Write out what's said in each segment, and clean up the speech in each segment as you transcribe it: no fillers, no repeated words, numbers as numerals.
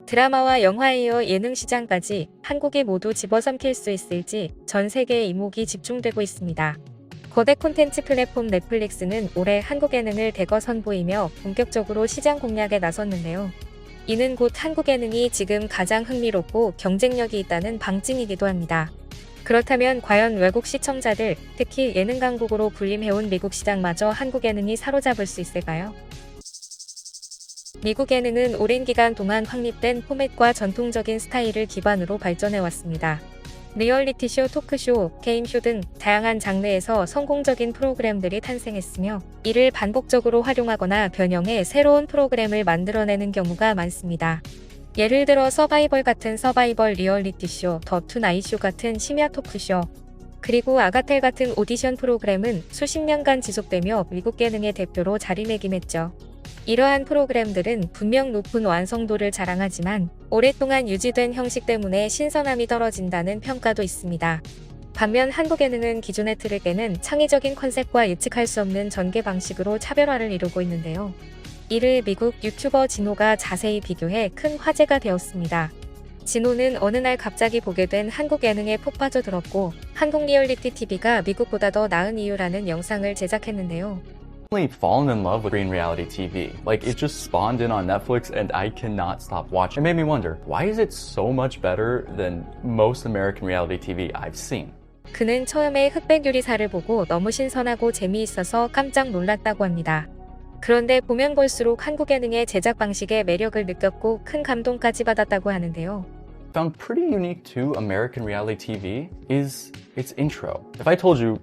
드라마와 영화에 이어 예능 시장까지 한국이 모두 집어삼킬 수 있을지 전 세계의 이목이 집중되고 있습니다. 거대 콘텐츠 플랫폼 넷플릭스는 올해 한국 예능을 대거 선보이며 본격적으로 시장 공략에 나섰는데요. 이는 곧 한국 예능이 지금 가장 흥미롭고 경쟁력이 있다는 방증이기도 합니다. 그렇다면 과연 외국 시청자들, 특히 예능 강국으로 군림해온 미국 시장마저 한국 예능이 사로잡을 수 있을까요? 미국 예능은 오랜 기간 동안 확립된 포맷과 전통적인 스타일을 기반으로 발전해왔습니다. 리얼리티쇼, 토크쇼, 게임쇼 등 다양한 장르에서 성공적인 프로그램들이 탄생했으며 이를 반복적으로 활용하거나 변형해 새로운 프로그램을 만들어내는 경우가 많습니다. 예를 들어 서바이벌 같은 서바이벌 리얼리티쇼, 더 투나잇쇼 같은 심야 토크쇼, 그리고 아가텔 같은 오디션 프로그램은 수십 년간 지속되며 미국 예능의 대표로 자리매김했죠. 이러한 프로그램들은 분명 높은 완성도를 자랑하지만 오랫동안 유지된 형식 때문에 신선함이 떨어진다는 평가도 있습니다. 반면 한국 예능은 기존의 틀을 깨는 창의적인 컨셉과 예측할 수 없는 전개 방식으로 차별화를 이루고 있는데요. 이를 미국 유튜버 진호가 자세히 비교해 큰 화제가 되었습니다. 진호는 어느 날 갑자기 보게 된 한국 예능에 푹 빠져들었고 한국 리얼리티 TV가 미국보다 더 나은 이유라는 영상을 제작했는데요. Fallen in love with Korean reality TV. Like, it just spawned in on Netflix and I cannot stop watching. It made me wonder, why is it so much better than most American reality TV I've seen? 그는 처음에 흑백 요리사를 보고 너무 신선하고 재미있어서 깜짝 놀랐다고 합니다. 그런데 보면 볼수록 한국 예능의 제작 방식에 매력을 느꼈고 큰 감동까지 받았다고 하는데요. Found pretty unique to American reality TV is its intro. If I told you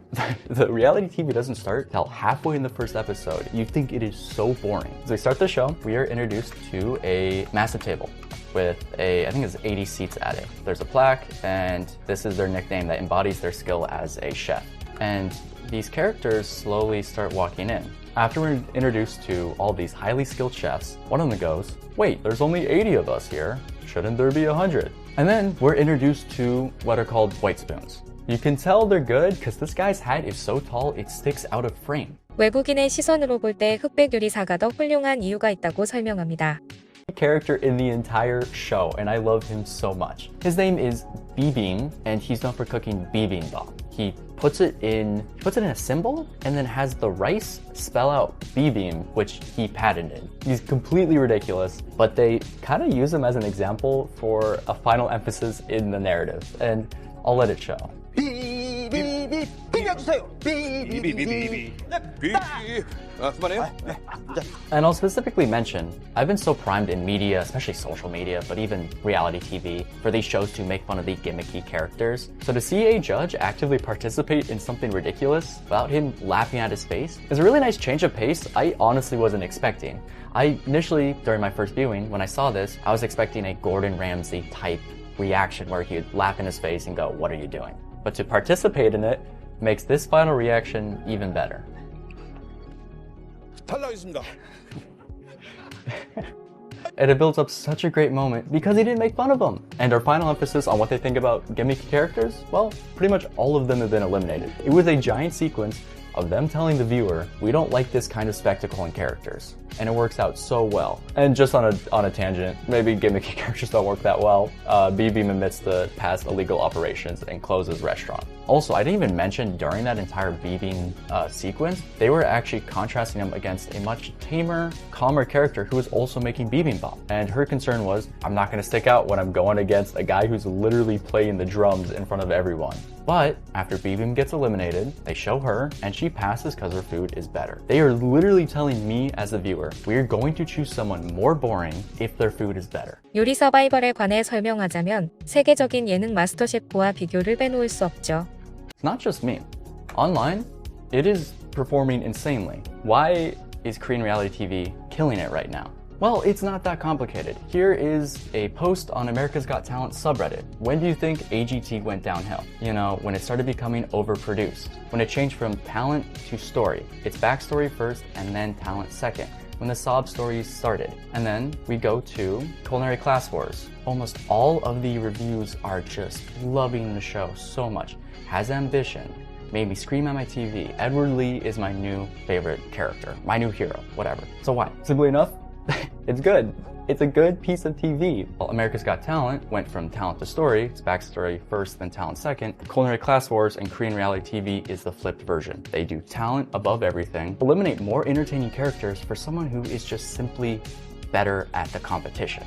the reality TV doesn't start till halfway in the first episode, you'd think it is so boring. As we start the show, we are introduced to a massive table with I think it's 80 seats at it. There's a plaque, and this is their nickname that embodies their skill as a chef. And these characters slowly start walking in. After we're introduced to all these highly skilled chefs, one of them goes, "Wait, there's only 80 of us here. Shouldn't there be 100? And then we're introduced to what are called white spoons. You can tell they're good because this guy's hat is so tall it sticks out of frame. 외국인의 시선으로 볼 때 흑백 요리사가 더 훌륭한 이유가 있다고 설명합니다. Character in the entire show, and I love him so much. His name is Bibeam, and he's known for cooking bibimbap. He puts it in a symbol and then has the rice spell out bibimbap, which he patented. He's completely ridiculous, but they kind of use him as an example for a final emphasis in the narrative, and I'll let it show. 비비비 비벼주세요. 비비비비 비비. 그만해요. And I'll specifically mention, I've been so primed in media, especially social media, but even reality TV, for these shows to make fun of the gimmicky characters. So to see a judge actively participate in something ridiculous without him laughing at his face is a really nice change of pace I honestly wasn't expecting. I initially, during my first viewing, when I saw this, I was expecting a Gordon Ramsay type reaction where he would laugh in his face and go, "What are you doing?" But to participate in it makes this final reaction even better. 탈락했습니다. And it builds up such a great moment because he didn't make fun of them. And our final emphasis on what they think about gimmicky characters, well, pretty much all of them have been eliminated. It was a giant sequence of them telling the viewer, we don't like this kind of spectacle in characters. And it works out so well. And just on a tangent, maybe gimmicky characters don't work that well. B-Beam admits to past illegal operations and closes restaurant. Also, I didn't even mention during that entire B-Beam sequence, they were actually contrasting him against a much tamer, calmer character who was also making bibimbap. And her concern was, I'm not gonna stick out when I'm going against a guy who's literally playing the drums in front of everyone. But after B-Beam gets eliminated, they show her, and she passes because her food is better. They are literally telling me as a viewer, we're going to choose someone more boring if their food is better. 요리 서바이벌에 관해 설명하자면 세계적인 예능 마스터 셰프와 비교를 빼놓을 수 없죠. It's not just me. Online, it is performing insanely. Why is Korean reality TV killing it right now? Well, it's not that complicated. Here is a post on America's Got Talent subreddit. When do you think AGT went downhill? You know, when it started becoming overproduced. When it changed from talent to story. It's backstory first and then talent second. When the sob stories started. And then we go to Culinary Class Wars. Almost all of the reviews are just loving the show so much. Has ambition. Made me scream at my TV. Edward Lee is my new favorite character. My new hero. Whatever. So why? Simply enough, it's good. It's a good piece of TV. Well, America's Got Talent went from talent to story. It's backstory first, then talent second. Culinary Class Wars and Korean reality TV is the flipped version. They do talent above everything, eliminate more entertaining characters for someone who is just simply better at the competition.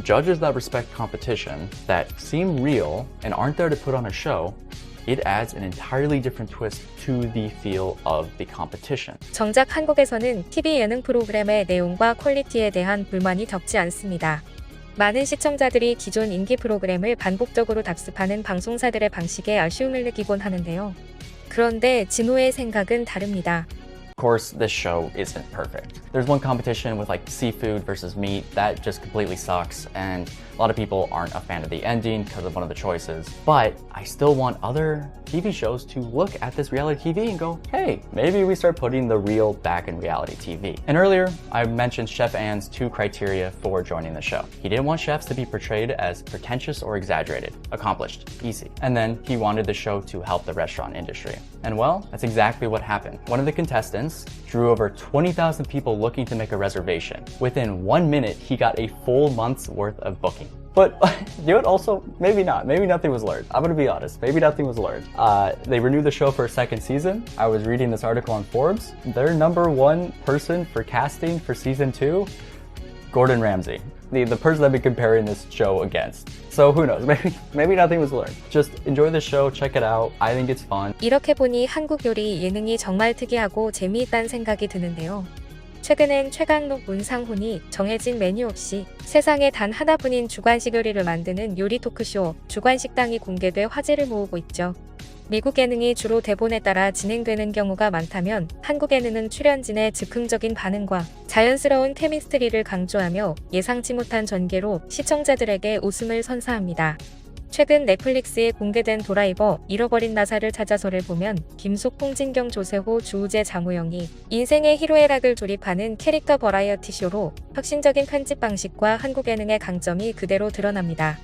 Judges that respect competition, that seem real and aren't there to put on a show, it adds an entirely different twist to the feel of the competition. 정작 한국에서는 TV 예능 프로그램의 내용과 퀄리티에 대한 불만이 적지 않습니다. 많은 시청자들이 기존 인기 프로그램을 반복적으로 답습하는 방송사들의 방식에 아쉬움을 느끼곤 하는데요. 그런데 진호의 생각은 다릅니다. Of course, this show isn't perfect. There's one competition with like seafood versus meat that just completely sucks, and a lot of people aren't a fan of the ending because of one of the choices. But I still want other TV shows to look at this reality TV and go, hey, maybe we start putting the real back in reality TV. And earlier, I mentioned Chef Ann's 2 criteria for joining the show. He didn't want chefs to be portrayed as pretentious or exaggerated. Accomplished. Easy. And then he wanted the show to help the restaurant industry. And well, that's exactly what happened. One of the contestants drew over 20,000 people looking to make a reservation. Within 1 minute, he got a full month's worth of booking. But you know what, also, maybe not. Maybe nothing was learned. I'm gonna be honest. Maybe nothing was learned. They renewed the show for a second season. I was reading this article on Forbes. Their #1 person for casting for season 2, Gordon Ramsay. The person I've been comparing this show against. So who knows? Maybe nothing was learned. Just enjoy the show, check it out. I think it's fun. 이렇게 보니 한국 요리 예능이 정말 특이하고 재미있다는 생각이 드는데요. 최근엔 최강록 문상훈이 정해진 메뉴 없이 세상에 단 하나뿐인 주관식 요리를 만드는 요리 토크쇼 주관식당이 공개돼 화제를 모으고 있죠. 미국 예능이 주로 대본에 따라 진행되는 경우가 많다면 한국 예능은 출연진의 즉흥적인 반응과 자연스러운 케미스트리를 강조하며 예상치 못한 전개로 시청자들에게 웃음을 선사합니다. 최근 넷플릭스에 공개된 도라이버 잃어버린 나사를 찾아서를 보면 김숙, 홍진경, 조세호, 주우재, 장우영이 인생의 희로애락을 조립하는 캐릭터 버라이어티 쇼로 혁신적인 편집 방식과 한국 예능의 강점이 그대로 드러납니다.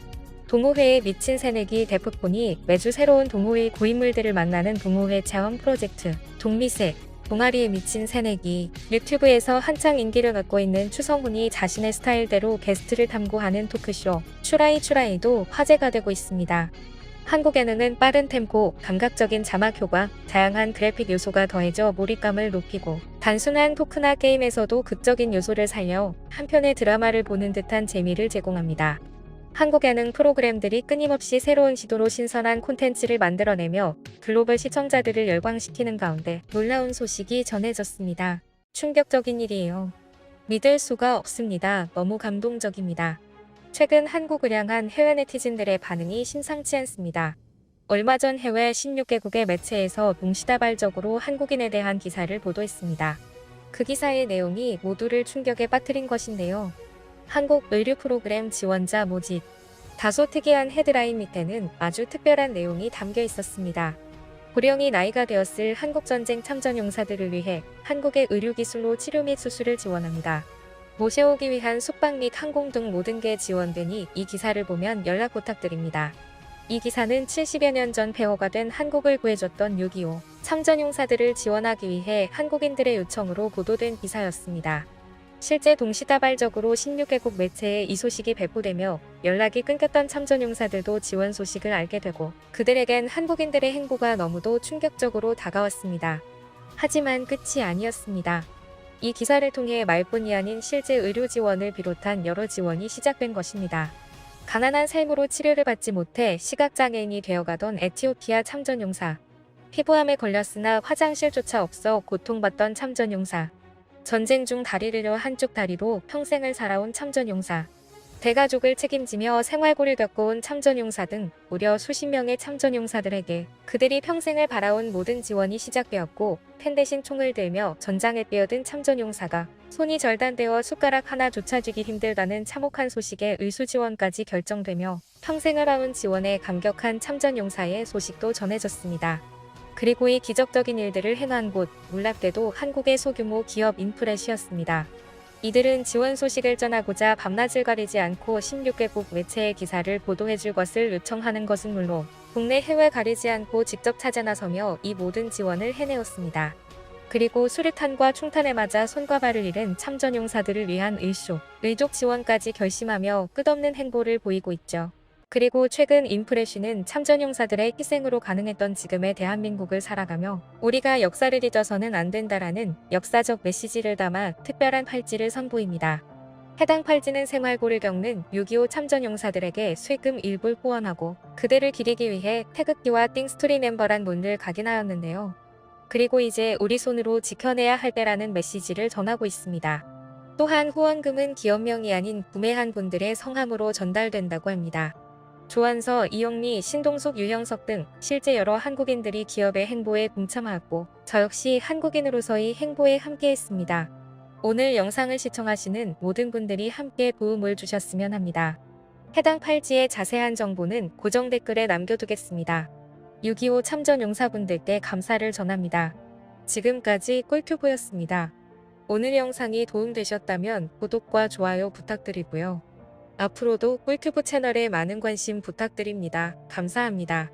동호회에 미친 새내기 데프콘이 매주 새로운 동호회 고인물들을 만나는 동호회 체험 프로젝트 동미새 동아리에 미친 새내기 유튜브에서 한창 인기를 갖고 있는 추성훈이 자신의 스타일대로 게스트를 탐구하는 토크쇼 추라이도 화제가 되고 있습니다. 한국 예능은 빠른 템포, 감각적인 자막 효과, 다양한 그래픽 요소가 더해져 몰입감을 높이고 단순한 토크나 게임에서도 극적인 요소를 살려 한편의 드라마를 보는 듯한 재미를 제공합니다. 한국 예능 프로그램들이 끊임없이 새로운 시도로 신선한 콘텐츠를 만들어내며 글로벌 시청자들을 열광시키는 가운데 놀라운 소식이 전해졌습니다. 충격적인 일이에요. 믿을 수가 없습니다. 너무 감동적입니다. 최근 한국을 향한 해외 네티즌들의 반응이 심상치 않습니다. 얼마 전 해외 16개국의 매체에서 동시다발적으로 한국인에 대한 기사를 보도했습니다. 그 기사의 내용이 모두를 충격에 빠뜨린 것인데요. 한국 의류 프로그램 지원자 모집. 다소 특이한 헤드라인 밑에는 아주 특별한 내용이 담겨 있었습니다. 고령이 나이가 되었을 한국전쟁 참전용사들을 위해 한국의 의료기술로 치료 및 수술을 지원합니다. 모셔오기 위한 숙박 및 항공 등 모든 게 지원되니 이 기사를 보면 연락 부탁드립니다. 이 기사는 70여 년 전 폐허가 된 한국을 구해줬던 6.25 참전용사들을 지원하기 위해 한국인들의 요청으로 보도된 기사였습니다. 실제 동시다발적으로 16개국 매체에 이 소식이 배포되며 연락이 끊겼던 참전용사들도 지원 소식을 알게 되고 그들에겐 한국인들의 행보가 너무도 충격적으로 다가왔습니다. 하지만 끝이 아니었습니다. 이 기사를 통해 말뿐이 아닌 실제 의료 지원을 비롯한 여러 지원이 시작된 것입니다. 가난한 삶으로 치료를 받지 못해 시각장애인이 되어가던 에티오피아 참전용사, 피부암에 걸렸으나 화장실조차 없어 고통받던 참전용사, 전쟁 중 다리를 잃어 한쪽 다리로 평생을 살아온 참전용사, 대가족을 책임지며 생활고를 겪어온 참전용사 등 무려 수십 명의 참전용사들에게 그들이 평생을 바라온 모든 지원이 시작되었고 펜 대신 총을 들며 전장에 뛰어든 참전용사가 손이 절단되어 숟가락 하나조차 쥐기 힘들다는 참혹한 소식에 의수 지원까지 결정되며 평생을 아운 지원에 감격한 참전용사의 소식도 전해졌습니다. 그리고 이 기적적인 일들을 행한 곳 몰락대도 한국의 소규모 기업 인프렛이었습니다. 이들은 지원 소식을 전하고자 밤낮을 가리지 않고 16개국 매체의 기사를 보도해줄 것을 요청하는 것은 물론 국내 해외 가리지 않고 직접 찾아 나서며 이 모든 지원을 해내었습니다. 그리고 수류탄과 충탄에 맞아 손과 발을 잃은 참전용사들을 위한 의쇼, 의족 지원까지 결심하며 끝없는 행보를 보이고 있죠. 그리고 최근 인프레쉬는 참전용사들의 희생으로 가능했던 지금의 대한민국을 살아가며 우리가 역사를 잊어서는 안 된다라는 역사적 메시지를 담아 특별한 팔찌를 선보입니다. 해당 팔찌는 생활고를 겪는 6.25 참전용사들에게 쇠금 일부를 후원하고 그대를 기리기 위해 태극기와 띵스토리 멤버란 문을 각인하였는데요. 그리고 이제 우리 손으로 지켜내야 할 때라는 메시지를 전하고 있습니다. 또한 후원금은 기업명이 아닌 구매한 분들의 성함으로 전달된다고 합니다. 조한서, 이영미, 신동숙, 유형석 등 실제 여러 한국인들이 기업의 행보에 동참하였고 저 역시 한국인으로서의 행보에 함께했습니다. 오늘 영상을 시청하시는 모든 분들이 함께 도움을 주셨으면 합니다. 해당 팔찌의 자세한 정보는 고정 댓글에 남겨두겠습니다. 6.25 참전용사분들께 감사를 전합니다. 지금까지 꿀튜브였습니다. 오늘 영상이 도움되셨다면 구독과 좋아요 부탁드리고요. 앞으로도 꿀튜브 채널에 많은 관심 부탁드립니다. 감사합니다.